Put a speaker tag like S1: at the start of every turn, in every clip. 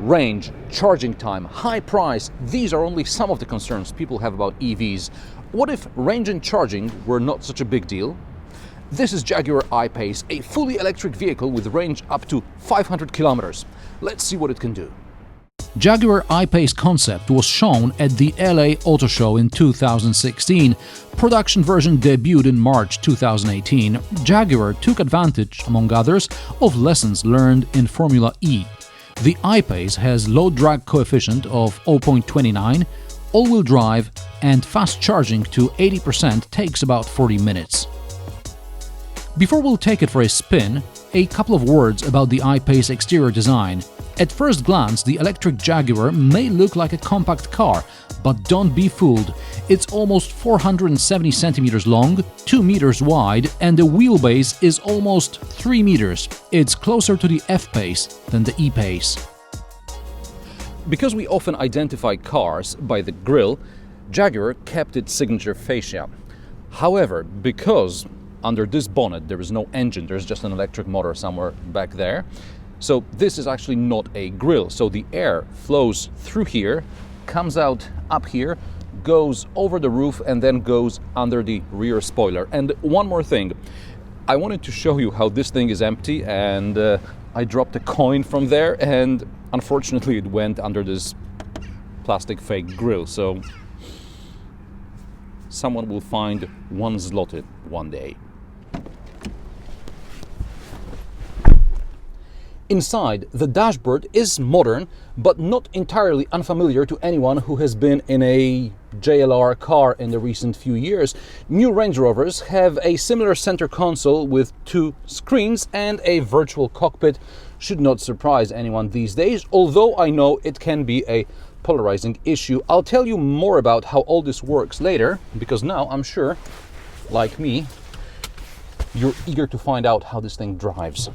S1: Range, charging time, high price, these are only some of the concerns people have about EVs. What if range and charging were not such a big deal? This is Jaguar I-Pace, a fully electric vehicle with range up to 500 kilometers. Let's see what it can do. Jaguar I-Pace concept was shown at the LA Auto Show in 2016. Production version debuted in March 2018. Jaguar took advantage, among others, of lessons learned in Formula E. The I-Pace has low drag coefficient of 0.29, all-wheel drive, and fast charging to 80% takes about 40 minutes. Before we'll take it for a spin, a couple of words about the I-Pace exterior design. At first glance, the electric Jaguar may look like a compact car, but don't be fooled. It's almost 470 centimeters long, 2 meters wide, and the wheelbase is almost 3 meters. It's closer to the F-Pace than the E-Pace. Because we often identify cars by the grille, Jaguar kept its signature fascia. However, because under this bonnet there is no engine, there's just an electric motor somewhere back there, so this is actually not a grille. So the air flows through here, comes out up here, goes over the roof, and then goes under the rear spoiler. And one more thing, I wanted to show you how this thing is empty, and I dropped a coin from there, and unfortunately it went under this plastic fake grille. So someone will find one zloty one day. Inside, the dashboard is modern, but not entirely unfamiliar to anyone who has been in a JLR car in the recent few years. New Range Rovers have a similar center console with 2 screens, and a virtual cockpit should not surprise anyone these days, although I know it can be a polarizing issue. I'll tell you more about how all this works later, because now I'm sure, like me, you're eager to find out how this thing drives.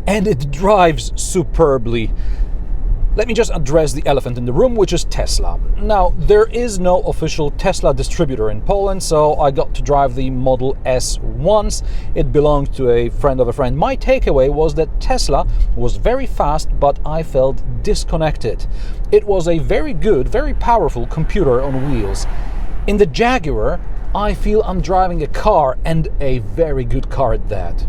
S1: And it drives superbly. Let me just address the elephant in the room, which is Tesla. Now, there is no official Tesla distributor in Poland, so I got to drive the Model S once. It belonged to a friend of a friend. My takeaway was that Tesla was very fast, but I felt disconnected. It was a very good, very powerful computer on wheels. In the Jaguar, I feel I'm driving a car, and a very good car at that.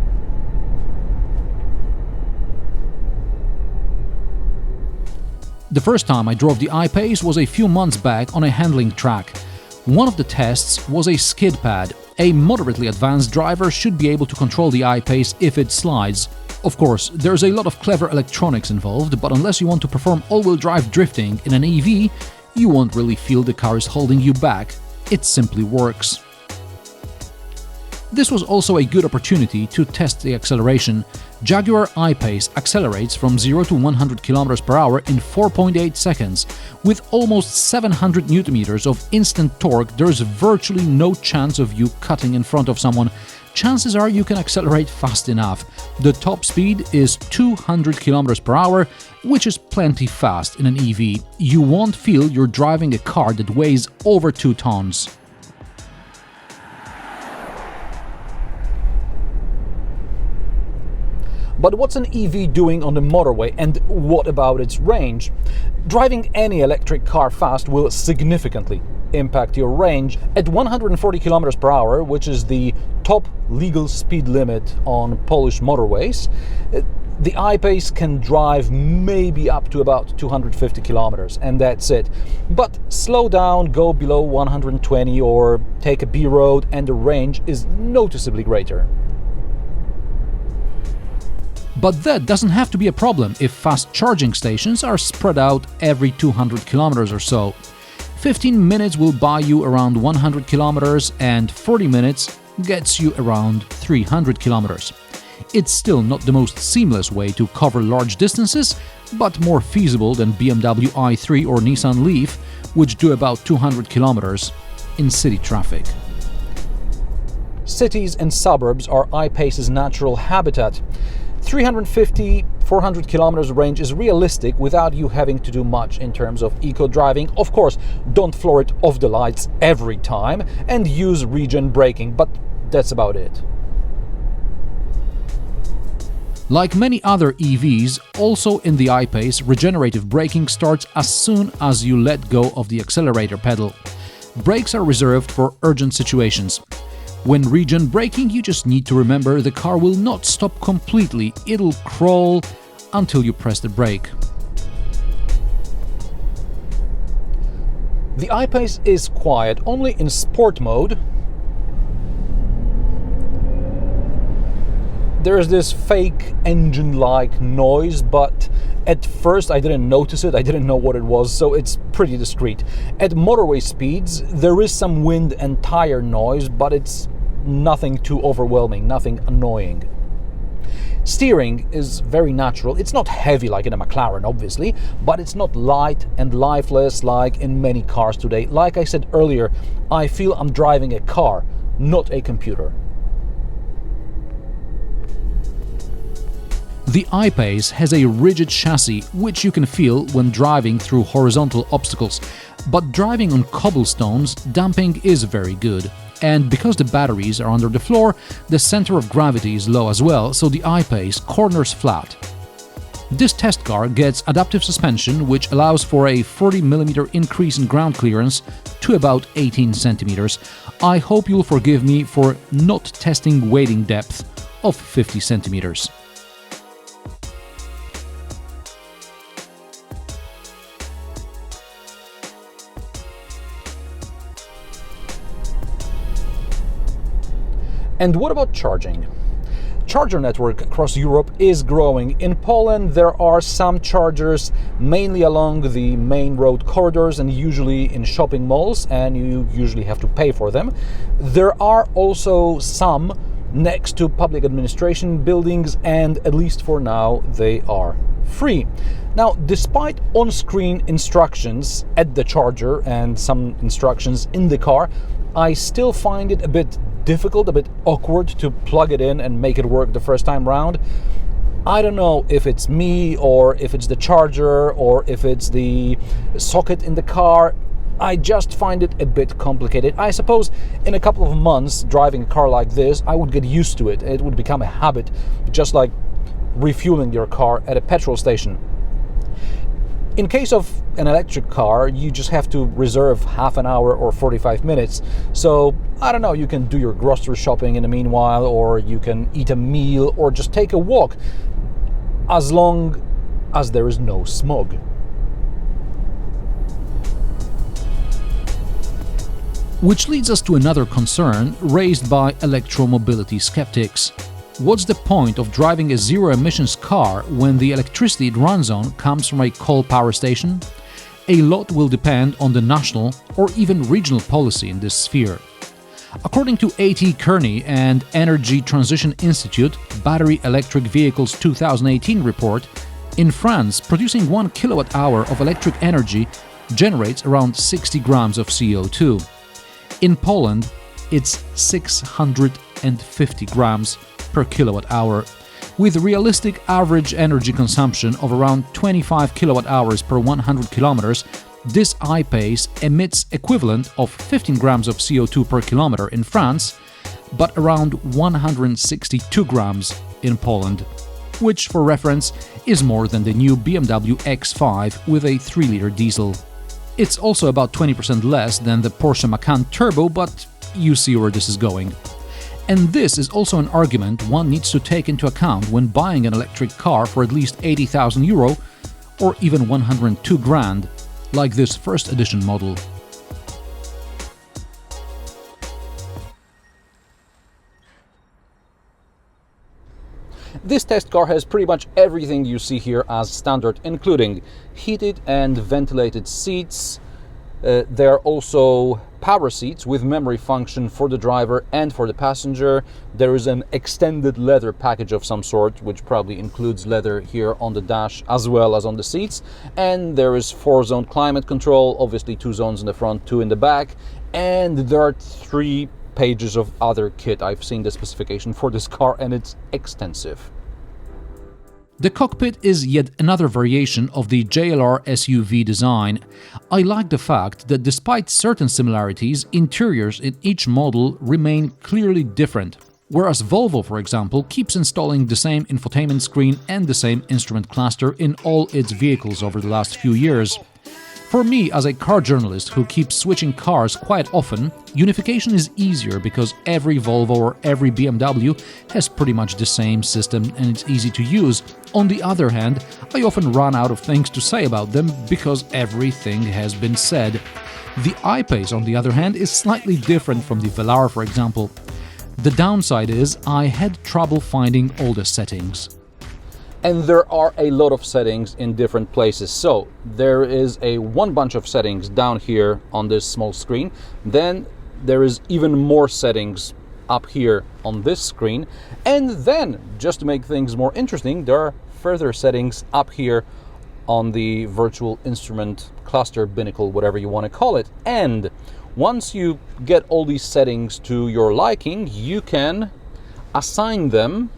S1: The first time I drove the I-Pace was a few months back on a handling track. One of the tests was a skid pad. A moderately advanced driver should be able to control the I-Pace if it slides. Of course, there's a lot of clever electronics involved, but unless you want to perform all-wheel drive drifting in an EV, you won't really feel the car is holding you back. It simply works. This was also a good opportunity to test the acceleration. Jaguar I-Pace accelerates from 0 to 100 km per hour in 4.8 seconds. With almost 700 Nm of instant torque, there's virtually no chance of you cutting in front of someone. Chances are you can accelerate fast enough. The top speed is 200 km per hour, which is plenty fast in an EV. You won't feel you're driving a car that weighs over 2 tons. But what's an EV doing on the motorway, and what about its range? Driving any electric car fast will significantly impact your range. At 140 km per hour, which is the top legal speed limit on Polish motorways, the I-Pace can drive maybe up to about 250 kilometers, and that's it. But slow down, go below 120, or take a B road, and the range is noticeably greater. But that doesn't have to be a problem if fast charging stations are spread out every 200 kilometers or so. 15 minutes will buy you around 100 kilometers, and 40 minutes gets you around 300 kilometers. It's still not the most seamless way to cover large distances, but more feasible than BMW i3 or Nissan Leaf, which do about 200 kilometers in city traffic. Cities and suburbs are I-Pace's natural habitat. 350, 400 kilometers range is realistic without you having to do much in terms of eco-driving. Of course, don't floor it off the lights every time and use regen braking, but that's about it. Like many other EVs, also in the I-Pace, regenerative braking starts as soon as you let go of the accelerator pedal. Brakes are reserved for urgent situations. When regen braking, you just need to remember the car will not stop completely, it'll crawl until you press the brake. The I-Pace is quiet, only in sport mode. There's this fake engine-like noise, but at first I didn't notice it, I didn't know what it was, so it's pretty discreet. At motorway speeds, there is some wind and tire noise, but it's nothing too overwhelming, nothing annoying. Steering is very natural. It's not heavy like in a McLaren, obviously, but it's not light and lifeless like in many cars today. Like I said earlier, I feel I'm driving a car, not a computer. The I-Pace has a rigid chassis, which you can feel when driving through horizontal obstacles, but driving on cobblestones, damping is very good. And because the batteries are under the floor, the center of gravity is low as well, so the I-Pace corners flat. This test car gets adaptive suspension, which allows for a 40mm increase in ground clearance to about 18 cm. I hope you'll forgive me for not testing wading depth of 50 cm. And what about charging? Charger network across Europe is growing. In Poland, there are some chargers mainly along the main road corridors and usually in shopping malls, and you usually have to pay for them. There are also some next to public administration buildings, and at least for now, they are free. Now, despite on-screen instructions at the charger and some instructions in the car, I still find it a bit difficult, a bit awkward to plug it in and make it work the first time round. I don't know if it's me or if it's the charger or if it's the socket in the car. I just find it a bit complicated. I suppose in a couple of months driving a car like this, I would get used to it. It would become a habit, just like refueling your car at a petrol station. In case of an electric car, you just have to reserve half an hour or 45 minutes. So, I don't know, you can do your grocery shopping in the meanwhile, or you can eat a meal, or just take a walk, as long as there is no smog. Which leads us to another concern raised by electromobility skeptics. What's the point of driving a zero-emissions car when the electricity it runs on comes from a coal power station? A lot will depend on the national or even regional policy in this sphere. According to A.T. Kearney and Energy Transition Institute Battery Electric Vehicles 2018 report, in France, producing 1 kilowatt-hour of electric energy generates around 60 grams of CO2. In Poland, it's 650 grams per kilowatt-hour, with realistic average energy consumption of around 25 kilowatt-hours per 100 kilometers. This I-Pace emits equivalent of 15 grams of CO2 per kilometer in France, but around 162 grams in Poland, which, for reference, is more than the new BMW X5 with a 3-liter diesel. It's also about 20% less than the Porsche Macan Turbo, but you see where this is going. And this is also an argument one needs to take into account when buying an electric car for at least 80,000 euro or even 102 grand, like this first edition model. This test car has pretty much everything you see here as standard, including heated and ventilated seats. There are also power seats with memory function for the driver and for the passenger. There is an extended leather package of some sort, which probably includes leather here on the dash as well as on the seats. And there is 4-zone climate control, obviously 2 zones in the front, 2 in the back. And there are 3 pages of other kit. I've seen the specification for this car and it's extensive.
S2: The cockpit is yet another variation of the JLR SUV design. I like the fact that despite certain similarities, interiors in each model remain clearly different. Whereas Volvo, for example, keeps installing the same infotainment screen and the same instrument cluster in all its vehicles over the last few years. For me, as a car journalist who keeps switching cars quite often, unification is easier because every Volvo or every BMW has pretty much the same system and it's easy to use. On the other hand, I often run out of things to say about them because everything has been said. The I-Pace, on the other hand, is slightly different from the Velar, for example. The downside is I had trouble finding all the settings.
S1: And there are a lot of settings in different places. So there is one bunch of settings down here on this small screen. Then there is even more settings up here on this screen. And then, just to make things more interesting, there are further settings up here on the virtual instrument cluster, binnacle, whatever you want to call it. And once you get all these settings to your liking, you can assign them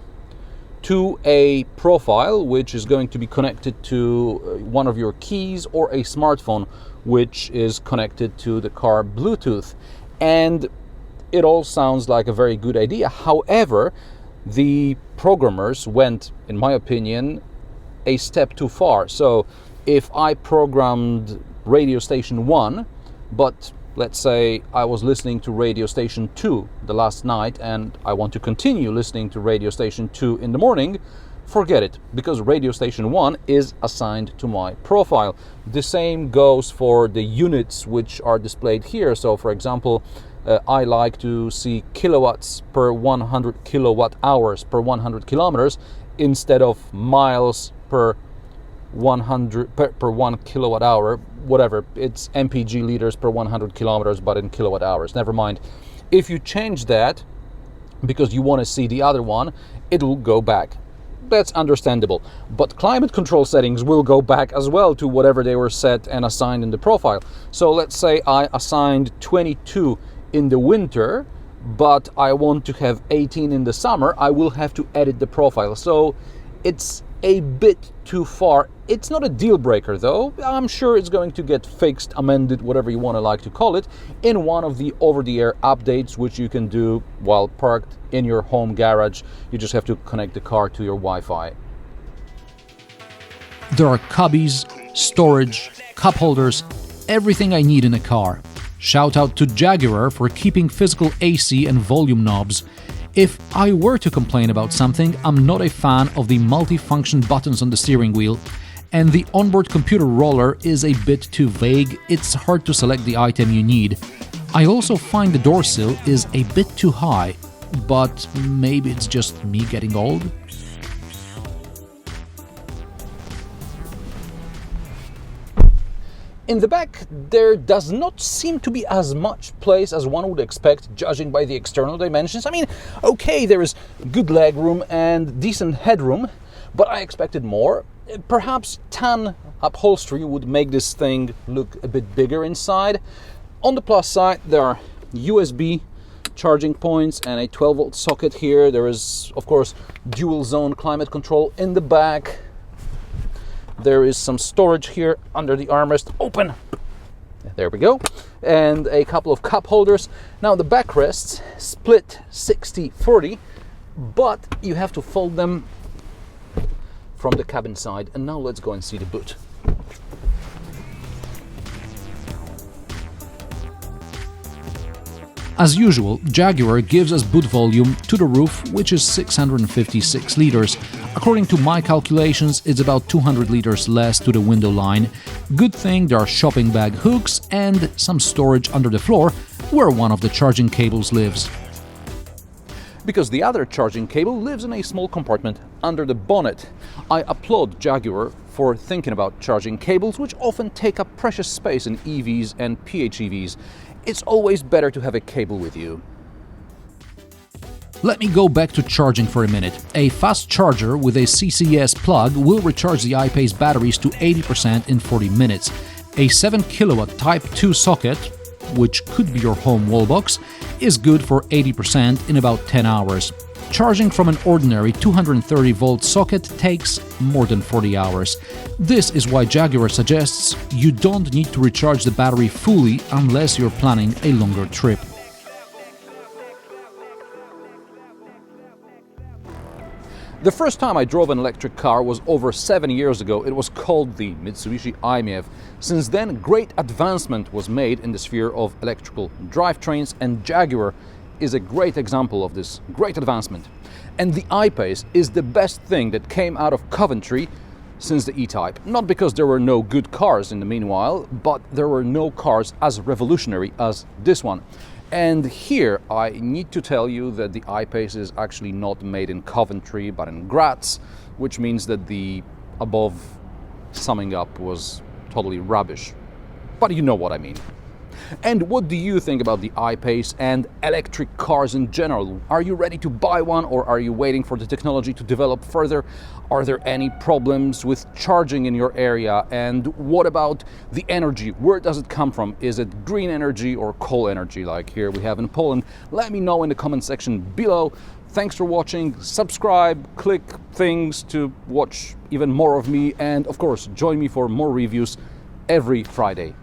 S1: to a profile which is going to be connected to one of your keys or a smartphone which is connected to the car Bluetooth. And it all sounds like a very good idea. However, the programmers went, in my opinion, a step too far. So if I programmed radio station 1, but let's say I was listening to radio station 2 the last night and I want to continue listening to radio station 2 in the morning, forget it, because radio station 1 is assigned to my profile. The same goes for the units which are displayed here. So for example, I like to see kilowatts per 100 kilowatt hours per 100 kilometers instead of miles per 1 kilowatt hour, whatever, it's mpg liters per 100 kilometers, but in kilowatt hours, never mind. If you change that because you want to see the other one, it will go back. That's understandable. But climate control settings will go back as well to whatever they were set and assigned in the profile. So let's say I assigned 22 in the winter, but I want to have 18 in the summer, I will have to edit the profile. So it's a bit too far. It's not a deal breaker though. I'm sure it's going to get fixed, amended, whatever you want to like to call it, in one of the over-the-air updates which you can do while parked in your home garage. You just have to connect the car to your Wi-Fi.
S2: There are cubbies, storage, cup holders, everything I need in a car. Shout out to Jaguar for keeping physical AC and volume knobs. If I were to complain about something, I'm not a fan of the multi-function buttons on the steering wheel, and the onboard computer roller is a bit too vague. It's hard to select the item you need. I also find the door sill is a bit too high, but maybe it's just me getting old.
S1: In the back, there does not seem to be as much place as one would expect, judging by the external dimensions. I mean, okay, there is good legroom and decent headroom, but I expected more. Perhaps tan upholstery would make this thing look a bit bigger inside. On the plus side, there are USB charging points and a 12-volt socket here. There is, of course, dual zone climate control in the back. There is some storage here under the armrest. Open! There we go. And a couple of cup holders. Now the backrests split 60-40, but you have to fold them from the cabin side. And now let's go and see the boot.
S2: As usual, Jaguar gives us boot volume to the roof, which is 656 liters. According to my calculations, it's about 200 liters less to the window line. Good thing there are shopping bag hooks and some storage under the floor, where one of the charging cables lives.
S1: Because the other charging cable lives in a small compartment under the bonnet. I applaud Jaguar for thinking about charging cables, which often take up precious space in EVs and PHEVs. It's always better to have a cable with you.
S2: Let me go back to charging for a minute. A fast charger with a CCS plug will recharge the I-Pace batteries to 80% in 40 minutes. A 7 kilowatt Type 2 socket, which could be your home wall box, is good for 80% in about 10 hours. Charging from an ordinary 230-volt socket takes more than 40 hours. This is why Jaguar suggests you don't need to recharge the battery fully unless you're planning a longer trip.
S1: The first time I drove an electric car was over 7 years ago. It was called the Mitsubishi i-MiEV. Since then, great advancement was made in the sphere of electrical drivetrains, and Jaguar is a great example of this great advancement. And the I-Pace is the best thing that came out of Coventry since the E-Type. Not because there were no good cars in the meanwhile, but there were no cars as revolutionary as this one. And here I need to tell you that the I-Pace is actually not made in Coventry but in Graz, which means that the above summing up was totally rubbish. But you know what I mean. And what do you think about the I-Pace and electric cars in general? Are you ready to buy one, or are you waiting for the technology to develop further? Are there any problems with charging in your area? And what about the energy? Where does it come from? Is it green energy or coal energy like here we have in Poland? Let me know in the comment section below. Thanks for watching. Subscribe, click things to watch even more of me, and of course join me for more reviews every Friday.